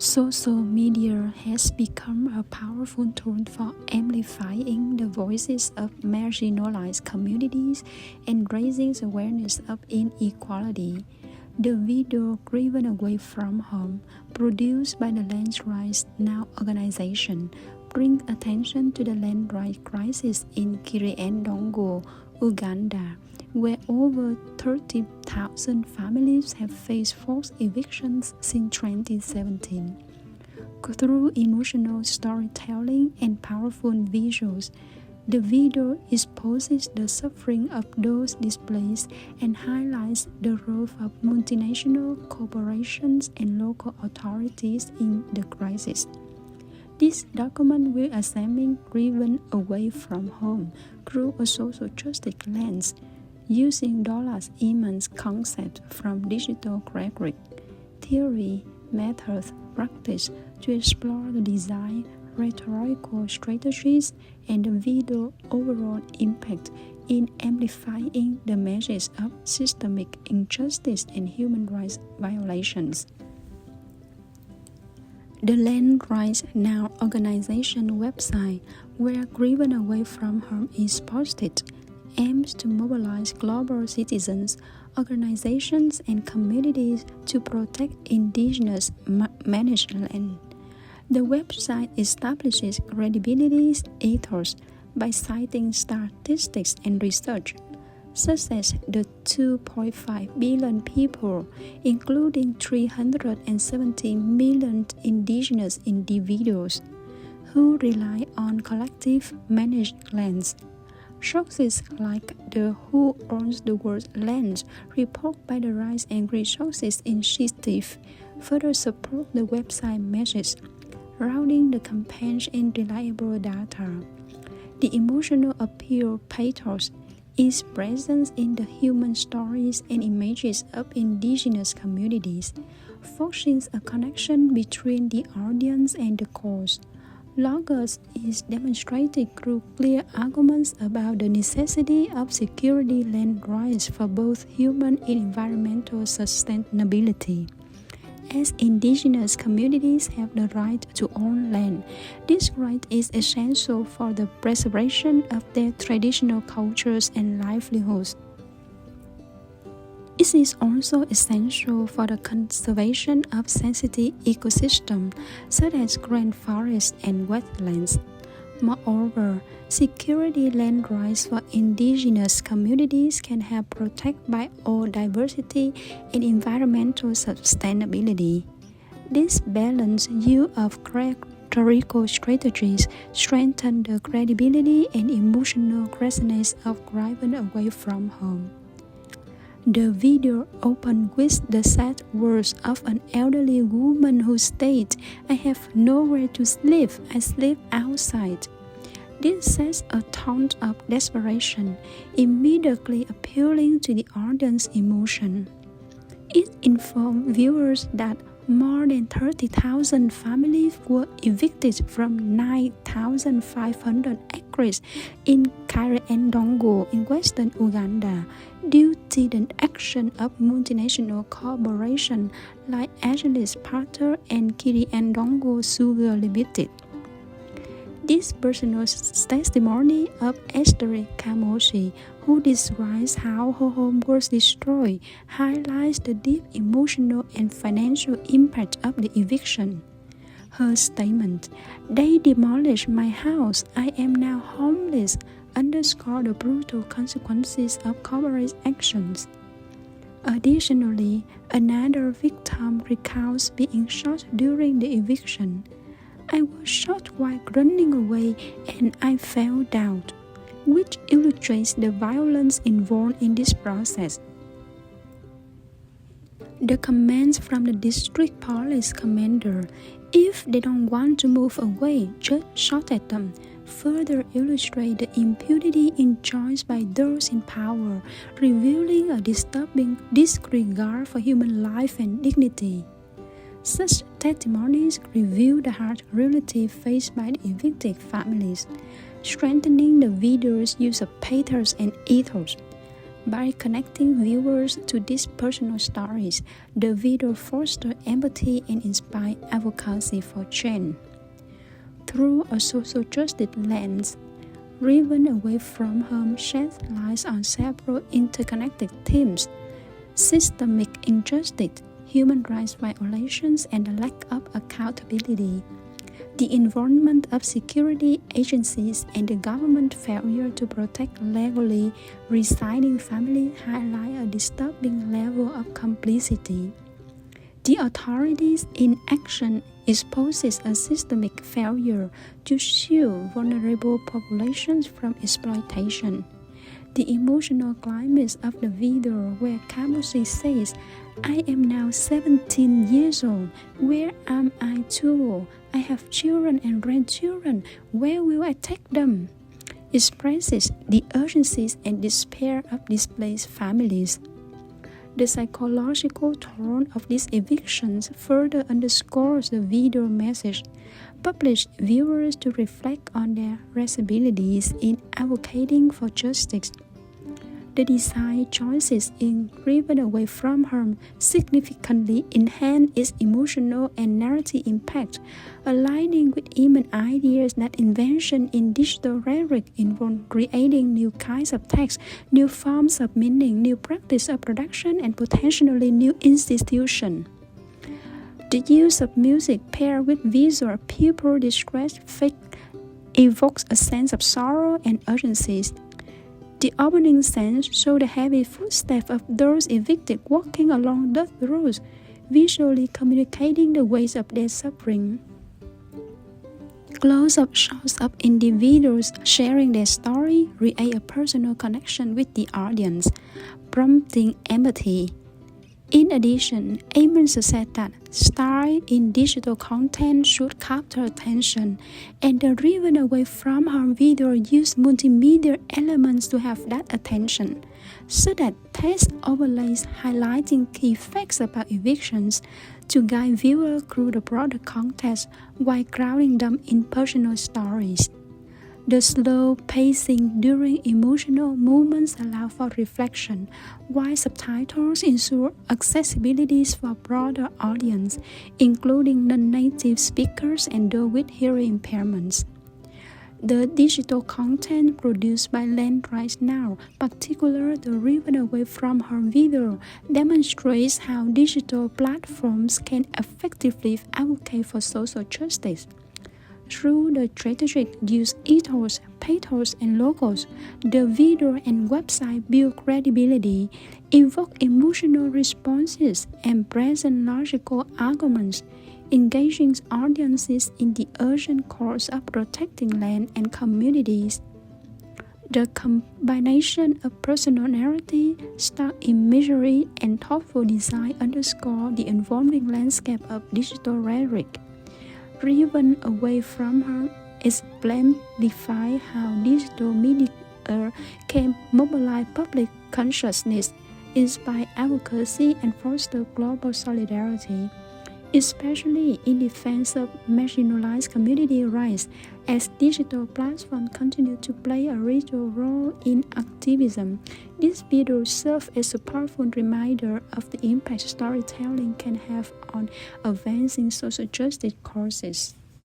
Social media has become a powerful tool for amplifying the voices of marginalized communities and raising awareness of inequality. The video Driven Away from Home, produced by the Land Rights Now organization, brings attention to the land rights crisis in Kiriandongo, Uganda, where over 30,000 families have faced forced evictions since 2017. Through emotional storytelling and powerful visuals, the video exposes the suffering of those displaced and highlights the role of multinational corporations and local authorities in the crisis. This document will examine Driven Away from Home through a social justice lens, using Douglas Eamon's concept from digital rhetoric, theory, methods, practice to explore the design, rhetorical strategies, and the video overall impact in amplifying the message of systemic injustice and human rights violations. The Land Rights Now organization website, where Driven Away from Home is posted, aims to mobilize global citizens, organizations, and communities to protect Indigenous managed land. The website establishes credibility ethos by citing statistics and research, such as the 2.5 billion people, including 370 million Indigenous individuals, who rely on collective managed lands. Sources like the Who Owns the World's Land report by the Rights and Resources Initiative further support the website message, rooting the campaign in reliable data. The emotional appeal pathos is present in the human stories and images of Indigenous communities, forcing a connection between the audience and the cause. Logos is demonstrated through clear arguments about the necessity of security land rights for both human and environmental sustainability. As Indigenous communities have the right to own land, this right is essential for the preservation of their traditional cultures and livelihoods. It is also essential for the conservation of sensitive ecosystems such as rainforests and wetlands. Moreover, security land rights for Indigenous communities can help protect biodiversity and environmental sustainability. This balanced use of rhetorical strategies strengthen the credibility and emotional resonance of Driven Away from Home. The video opened with the sad words of an elderly woman who states, "I have nowhere to sleep, I sleep outside." This sets a tone of desperation, immediately appealing to the audience's emotion. It informed viewers that more than 30,000 families were evicted from 9,500 acres in Kiriandongo in western Uganda due to the action of multinational corporations like Achilles Potter and Kiriandongo Sugar Limited. This personal testimony of Esther Kamoshi, who describes how her home was destroyed, highlights the deep emotional and financial impact of the eviction. Her statement, "They demolished my house, I am now homeless," underscored the brutal consequences of corporate actions. Additionally, another victim recounts being shot during the eviction. "I was shot while running away and I fell down," which illustrates the violence involved in this process. The comments from the district police commander, "If they don't want to move away, just shoot at them," further illustrate the impunity enjoyed by those in power, revealing a disturbing disregard for human life and dignity. Such testimonies reveal the hard reality faced by the evicted families, strengthening the video's use of pathos and ethos. By connecting viewers to these personal stories, the video fosters empathy and inspires advocacy for change. Through a social justice lens, Driven Away from Home sheds light on several interconnected themes: systemic injustice, human rights violations, and the lack of accountability. The involvement of security agencies and the government's failure to protect legally residing families highlight a disturbing level of complicity. The authorities' inaction exposes a systemic failure to shield vulnerable populations from exploitation. The emotional climax of the video, where Kamusi says, "I am now 17 years old. Where am I to? I have children and grandchildren. Where will I take them?" expresses the urgencies and despair of displaced families. The psychological tone of these evictions further underscores the video message, published viewers to reflect on their responsibilities in advocating for justice. The design choices in Driven Away from Home significantly enhance its emotional and narrative impact, aligning with Iman's ideas that invention in digital rhetoric involve creating new kinds of text, new forms of meaning, new practice of production, and potentially new institutions. The use of music paired with visual people distress evokes a sense of sorrow and urgency. The opening scenes show the heavy footsteps of those evicted walking along dirt roads, visually communicating the weight of their suffering. Close-up shots of individuals sharing their story create a personal connection with the audience, prompting empathy. In addition, Amen said that style in digital content should capture attention, and the Driven Away from Home video used multimedia elements to have that attention, so that text overlays highlighting key facts about evictions to guide viewers through the broader context while grounding them in personal stories. The slow pacing during emotional moments allow for reflection, while subtitles ensure accessibility for a broader audience, including non-native speakers and those with hearing impairments. The digital content produced by Landrise Now, particularly the Driven Away from Home video, demonstrates how digital platforms can effectively advocate for social justice. Through the strategic use ethos, pathos, and logos, the video and website build credibility, evoke emotional responses, and present logical arguments, engaging audiences in the urgent cause of protecting land and communities. The combination of personal narrative, stark imagery, and thoughtful design underscore the evolving landscape of digital rhetoric. Driven Away from Home exemplifies how digital media can mobilize public consciousness, inspire advocacy, and foster global solidarity, especially in defense of marginalized community rights, as digital platforms continue to play a vital role in activism. This video serves as a powerful reminder of the impact storytelling can have on advancing social justice causes.